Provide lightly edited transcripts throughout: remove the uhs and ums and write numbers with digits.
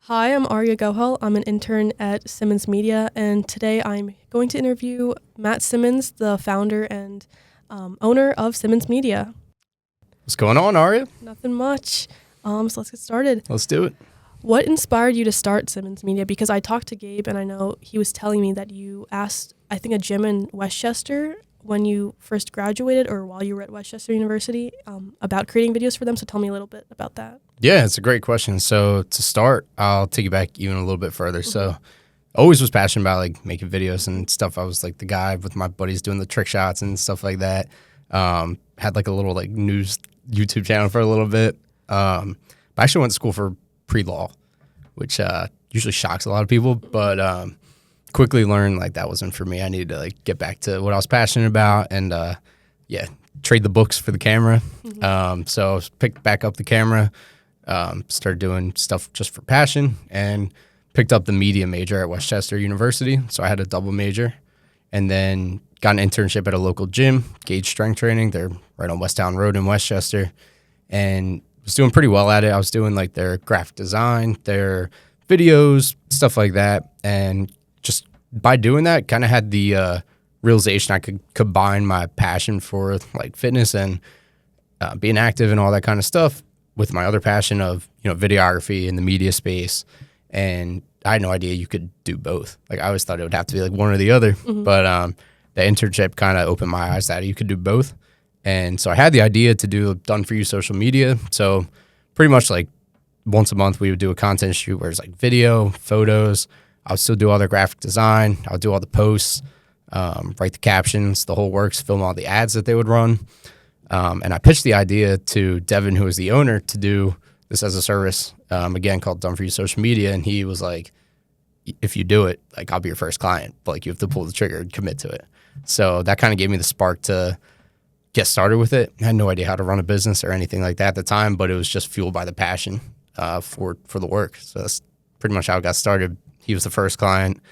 Hi, I'm Arya Gohel. I'm an intern at Simmons Media, and today I'm going to interview Matt Simmons, the founder and owner of Simmons Media. What's going on, Arya? Nothing much. So let's get started. Let's do it. What inspired you to start Simmons Media? Because I talked to Gabe, and I know he was telling me that you asked, I think, a gym in Westchester when you first graduated or while you were at Westchester University about creating videos for them. So tell me a little bit about that. Yeah, it's a great question. So to start, I'll take you back even a little bit further. So always was passionate about like making videos and stuff. I was like the guy with my buddies doing the trick shots and stuff like that. Had like a little like news YouTube channel for a little bit. But I actually went to school for pre-law, which usually shocks a lot of people, but quickly learned like that wasn't for me. I needed to like get back to what I was passionate about and trade the books for the camera. So I picked back up the camera, started doing stuff just for passion, and picked up the media major at Westchester University. So I had a double major, and then got an internship at a local gym, Gauge Strength Training. They're right on Westtown Road in Westchester, and was doing pretty well at it. I was doing like their graphic design, their videos, stuff like that, and just by doing that, kind of had the realization I could combine my passion for like fitness and being active and all that kind of stuff with my other passion of, videography in the media space. And I had no idea you could do both. Like I always thought it would have to be like one or the other, but the internship kind of opened my eyes that you could do both. And so I had the idea to do done for you social media. So pretty much like once a month we would do a content shoot where it's like video, photos. I would still do all the graphic design. I would do all the posts, write the captions, the whole works, film all the ads that they would run. And I pitched the idea to Devin, who was the owner, to do this as a service, again, called Done For You Social Media. And he was like, if you do it, like I'll be your first client, but like you have to pull the trigger and commit to it. So that kind of gave me the spark to get started with it. I had no idea how to run a business or anything like that at the time, but it was just fueled by the passion for the work. So that's pretty much how it got started. He was the first client,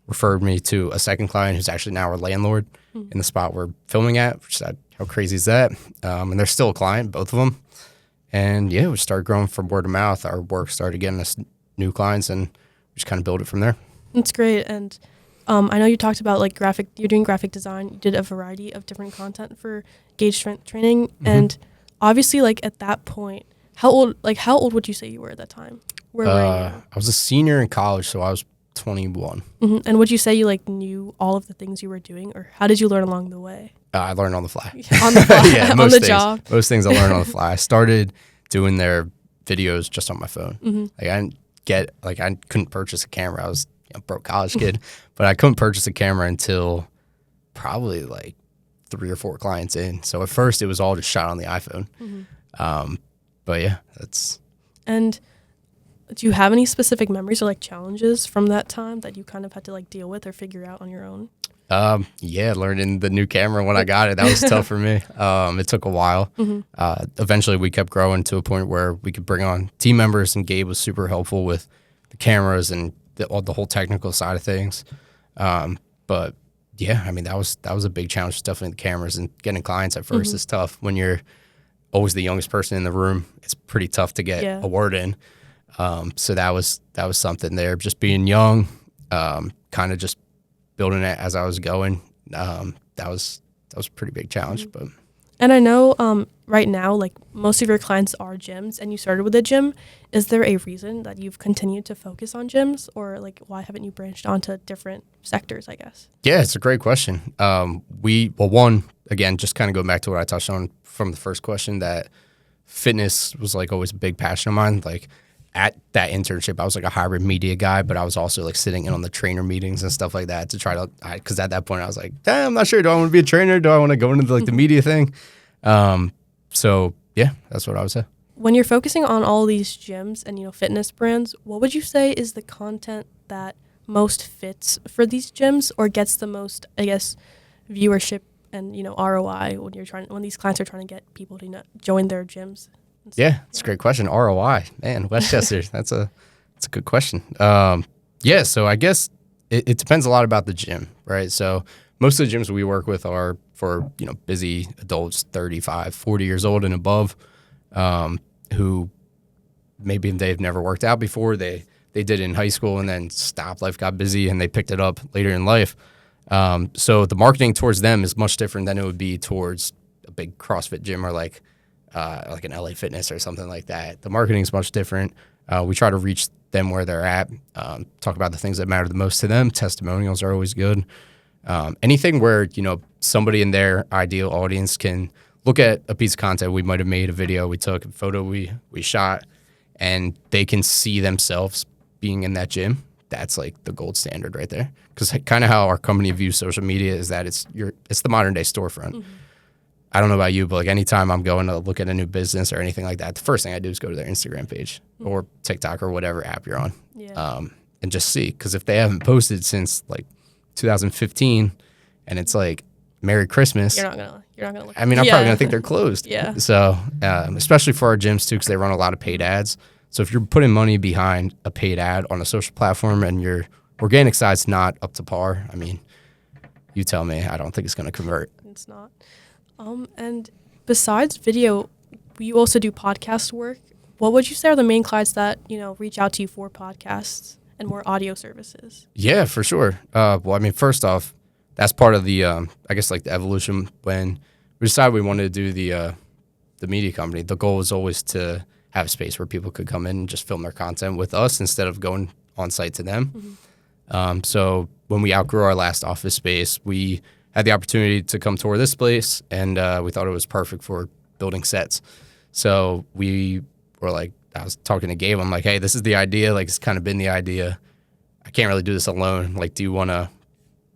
referred me to a second client who's actually now our landlord in the spot we're filming at, which is how crazy is that? And they're still a client, both of them. And yeah, we started growing from word of mouth. Our work started getting us new clients, and we just kind of built it from there. That's great. And I know you talked about like you're doing graphic design. You did a variety of different content for Gauge Strength Training. And obviously like at that point, how old would you say you were at that time? Where were you? I was a senior in college, so I was 21. And would you say you like knew all of the things you were doing, or how did you learn along the way? I learned on the fly. On the fly, yeah, on the job. Most things I learned on the fly. I started doing their videos just on my phone. Like I couldn't purchase a camera. I was a broke college kid, but I couldn't purchase a camera until probably like 3 or 4 clients in. So at first it was all just shot on the iPhone. But yeah, that's. And do you have any specific memories or like challenges from that time that you kind of had to like deal with or figure out on your own? Learning the new camera when I got it, that was tough for me. It took a while. Eventually we kept growing to a point where we could bring on team members, and Gabe was super helpful with the cameras and the whole technical side of things. But yeah, I mean, that was a big challenge, definitely the cameras, and getting clients at first is tough when you're always the youngest person in the room. It's pretty tough to get a word in. So that was something there, just being young, kind of just building it as I was going. That was a pretty big challenge, but. And I know right now, like most of your clients are gyms, and you started with a gym. Is there a reason that you've continued to focus on gyms, or like why haven't you branched onto different sectors, I guess? Yeah, it's a great question. One, again, just kind of going back to what I touched on from the first question, that fitness was like always a big passion of mine. Like at that internship, I was like a hybrid media guy, but I was also like sitting in on the trainer meetings and stuff like that to try to, because at that point I was like, I'm not sure. Do I want to be a trainer? Do I want to go into like the media thing? So yeah, that's what I would say. When you're focusing on all these gyms and, fitness brands, what would you say is the content that most fits for these gyms or gets the most, I guess, viewership and, ROI when these clients are trying to get people to join their gyms? Yeah, it's a great question. ROI, man, Westchester, that's a good question. So I guess it depends a lot about the gym, right? So most of the gyms we work with are for, busy adults, 35, 40 years old and above, who maybe they've never worked out before. They they did in high school and then stopped. Life got busy and they picked it up later in life. So the marketing towards them is much different than it would be towards a big CrossFit gym or like an LA Fitness or something like that. The marketing is much different. We try to reach them where they're at, talk about the things that matter the most to them. Testimonials are always good. Anything where, somebody in their ideal audience can look at a piece of content we might have made, a video we took, a photo we shot, and they can see themselves being in that gym. That's like the gold standard right there. Because kind of how our company views social media is that it's the modern day storefront. Mm-hmm. I don't know about you, but like anytime I'm going to look at a new business or anything like that, the first thing I do is go to their Instagram page or TikTok or whatever app you're on, and just see. Because if they haven't posted since like 2015, and it's like Merry Christmas, you're not gonna look. I mean, I'm probably gonna think they're closed. Yeah. So especially for our gyms too, because they run a lot of paid ads. So if you're putting money behind a paid ad on a social platform and your organic side's not up to par, I mean, you tell me. I don't think it's gonna convert. It's not. And besides video, you also do podcast work. What would you say are the main clients that, reach out to you for podcasts and more audio services? Yeah, for sure. Well, I mean, first off, that's part of the, I guess, like the evolution. When we decided we wanted to do the media company, the goal was always to have a space where people could come in and just film their content with us instead of going on site to them. Mm-hmm. So when we outgrew our last office space, we had the opportunity to come tour this place, and we thought it was perfect for building sets. So we were like, I was talking to Gabe. I'm like, hey, this is the idea. Like, it's kind of been the idea. I can't really do this alone. Like, do you want to,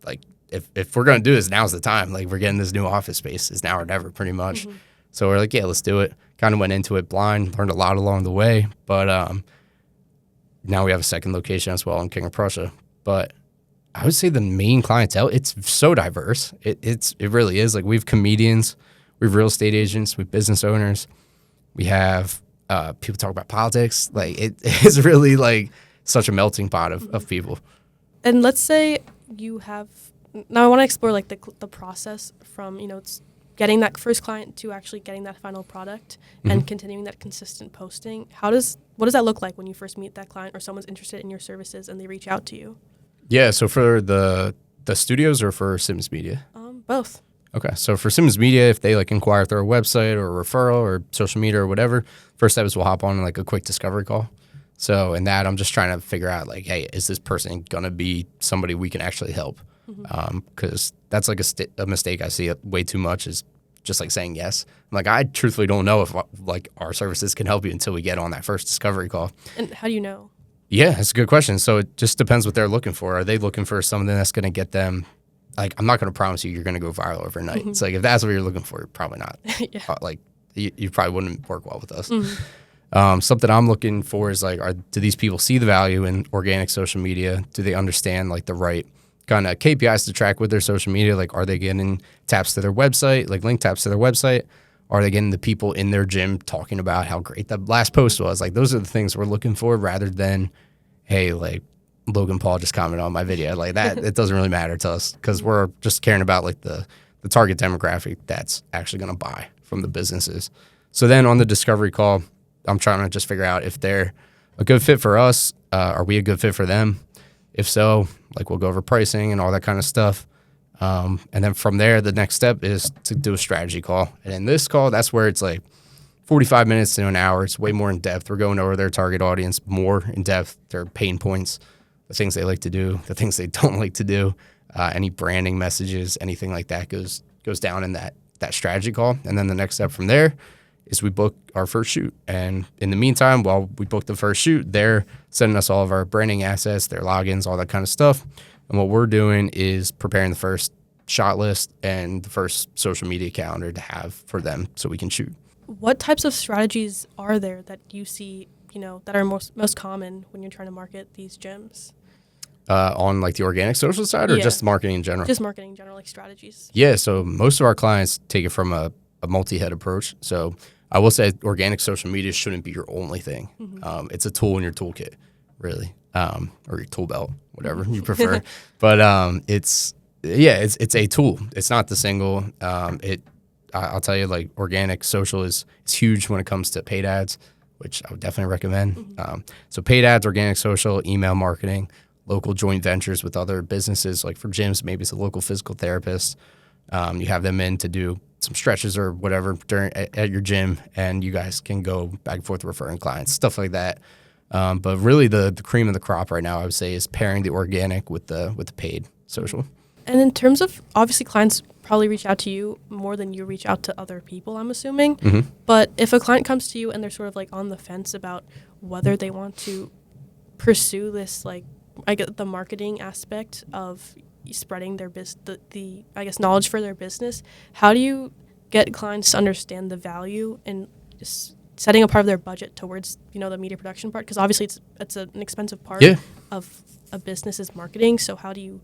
like, if we're going to do this, now's the time. Like, we're getting this new office space. It's now or never, pretty much. Mm-hmm. So we're like, yeah, let's do it. Kind of went into it blind, learned a lot along the way. But now we have a second location as well in King of Prussia. But I would say the main clientele, it's so diverse. It really is. Like, we have comedians, we have real estate agents, we have business owners, we have people talk about politics. Like, it is really like such a melting pot of people. And let's say you have, now I want to explore like the process from, it's getting that first client to actually getting that final product and continuing that consistent posting. What does that look like when you first meet that client or someone's interested in your services and they reach out to you? Yeah, so for the studios or for Simmons Media? Both. Okay, so for Simmons Media, if they like inquire through our website or a referral or social media or whatever, first step is we'll hop on like a quick discovery call. So in that, I'm just trying to figure out like, hey, is this person gonna be somebody we can actually help? Because that's like a mistake I see way too much is just like saying yes. I'm like, I truthfully don't know if like our services can help you until we get on that first discovery call. And how do you know? Yeah, that's a good question. So it just depends what they're looking for. Are they looking for something that's going to get them, like, I'm not going to promise you're going to go viral overnight. It's like, if that's what you're looking for, probably not. Yeah. Like, you probably wouldn't work well with us. Something I'm looking for is like, do these people see the value in organic social media? Do they understand like the right kind of KPIs to track with their social media? Like, are they getting taps to their website, like link taps to their website? Are they getting the people in their gym talking about how great the last post was? Like, those are the things we're looking for rather than, hey, like, Logan Paul just commented on my video. Like, that, it doesn't really matter to us because we're just caring about, like, the target demographic that's actually going to buy from the businesses. So then on the discovery call, I'm trying to just figure out if they're a good fit for us. Are we a good fit for them? If so, like, we'll go over pricing and all that kind of stuff. And then from there, the next step is to do a strategy call. And in this call, that's where it's like 45 minutes to an hour. It's way more in depth. We're going over their target audience more in depth, their pain points, the things they like to do, the things they don't like to do, any branding messages, anything like that goes down in that strategy call. And then the next step from there is we book our first shoot. And in the meantime, while we book the first shoot, they're sending us all of our branding assets, their logins, all that kind of stuff. And what we're doing is preparing the first shot list and the first social media calendar to have for them so we can shoot. What types of strategies are there that you see, that are most common when you're trying to market these gyms? On like the organic social side or just marketing in general? Just marketing in general, like strategies. Yeah, so most of our clients take it from a multi-head approach. So I will say organic social media shouldn't be your only thing. It's a tool in your toolkit, really. Or your tool belt, whatever you prefer. But it's a tool. It's not the single. I'll tell you, like, organic social is huge when it comes to paid ads. which I would definitely recommend. So paid ads, organic social, email marketing, local joint ventures with other businesses. Like for gyms, maybe it's a local physical therapist. You have them in to do some stretches or whatever at your gym, and you guys can go back and forth referring clients, stuff like that. But really, the cream of the crop right now, I would say, is pairing the organic with the paid social. And in terms of, obviously, clients probably reach out to you more than you reach out to other people, I'm assuming. But if a client comes to you and they're sort of like on the fence about whether they want to pursue this, like, I get the marketing aspect of spreading their the I guess knowledge for their business, how do you get clients to understand the value in just setting a part of their budget towards, the media production part? Because obviously it's an expensive part of a business's marketing. So how do you,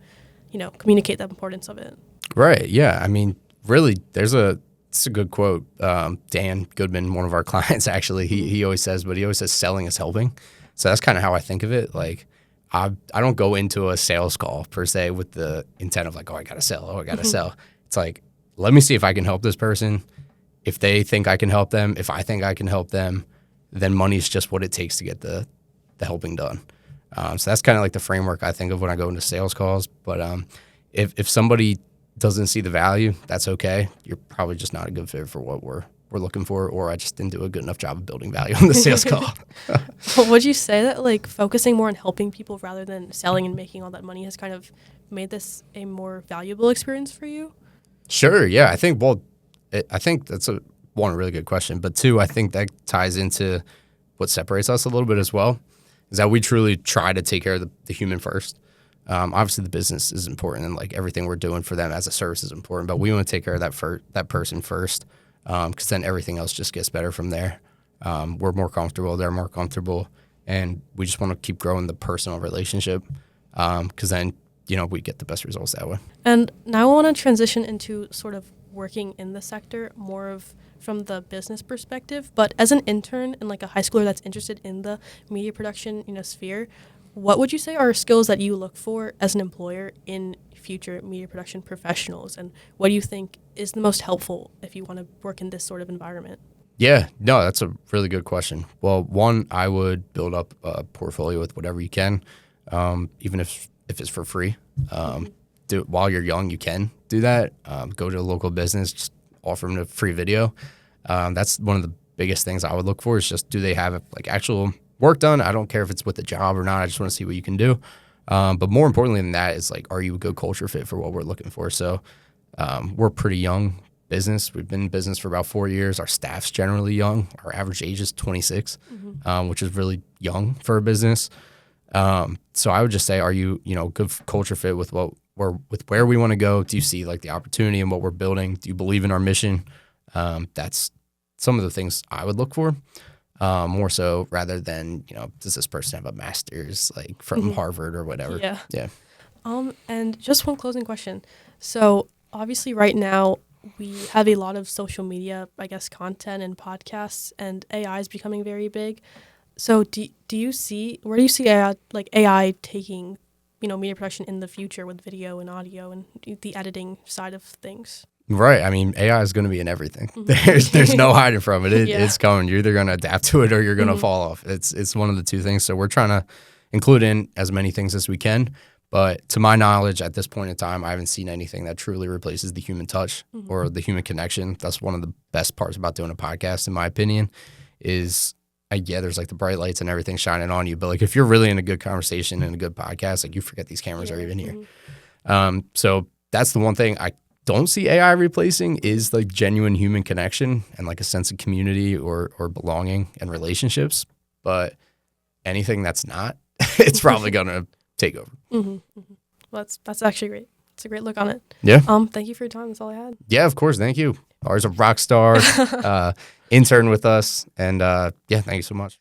communicate the importance of it? Right. Yeah. I mean, really, it's a good quote. Dan Goodman, one of our clients, actually, he always says selling is helping. So that's kind of how I think of it. Like, I don't go into a sales call per se with the intent of like, I got to sell. It's like, let me see if I can help this person. If they think I can help them, if I think I can help them, then money's just what it takes to get the helping done. So that's kind of like the framework I think of when I go into sales calls. But if somebody doesn't see the value, that's okay. You're probably just not a good fit for what we're looking for, or I just didn't do a good enough job of building value on the sales call. Well, would you say that like focusing more on helping people rather than selling and making all that money has kind of made this a more valuable experience for you? Sure. Yeah. I think that's a really good question. But two, I think that ties into what separates us a little bit as well, is that we truly try to take care of the human first. Obviously the business is important and like everything we're doing for them as a service is important, but we want to take care of that person first. Because then everything else just gets better from there. We're more comfortable, they're more comfortable, and we just want to keep growing the personal relationship because then, we get the best results that way. And now I want to transition into sort of working in the sector more of from the business perspective, but as an intern and like a high schooler that's interested in the media production, sphere, what would you say are skills that you look for as an employer in future media production professionals, and what do you think is the most helpful if you want to work in this sort of environment? Yeah, no, that's a really good question. Well, one, I would build up a portfolio with whatever you can, even if it's for free. Do it while you're young, you can do that. Go to a local business, just offer them a free video. That's one of the biggest things I would look for is just, do they have like actual work done? I don't care if it's with a job or not. I just want to see what you can do. But more importantly than that is like, are you a good culture fit for what we're looking for? So we're a pretty young business. We've been in business for about 4 years. Our staff's generally young. Our average age is 26, which is really young for a business. So I would just say, are you, good culture fit with where we want to go? Do you see like the opportunity in what we're building? Do you believe in our mission? That's some of the things I would look for. More so rather than, does this person have a master's like from Harvard or whatever? Yeah. And just one closing question. So obviously right now we have a lot of social media, I guess, content and podcasts, and AI is becoming very big. So where do you see AI taking, media production in the future with video and audio and the editing side of things? Right. I mean, AI is going to be in everything. There's no hiding from it. It's coming. You're either going to adapt to it or you're going to fall off. It's one of the two things. So we're trying to include in as many things as we can. But to my knowledge, at this point in time, I haven't seen anything that truly replaces the human touch or the human connection. That's one of the best parts about doing a podcast, in my opinion, is there's like the bright lights and everything shining on you. But like if you're really in a good conversation and a good podcast, like you forget these cameras are even here. So that's the one thing I don't see AI replacing is like genuine human connection and like a sense of community or belonging and relationships. But anything that's not, it's probably going to take over. Well, that's actually great. It's a great look on it. Yeah. Thank you for your time. That's all I had. Yeah, of course. Thank you. Always a rock star intern with us. And thank you so much.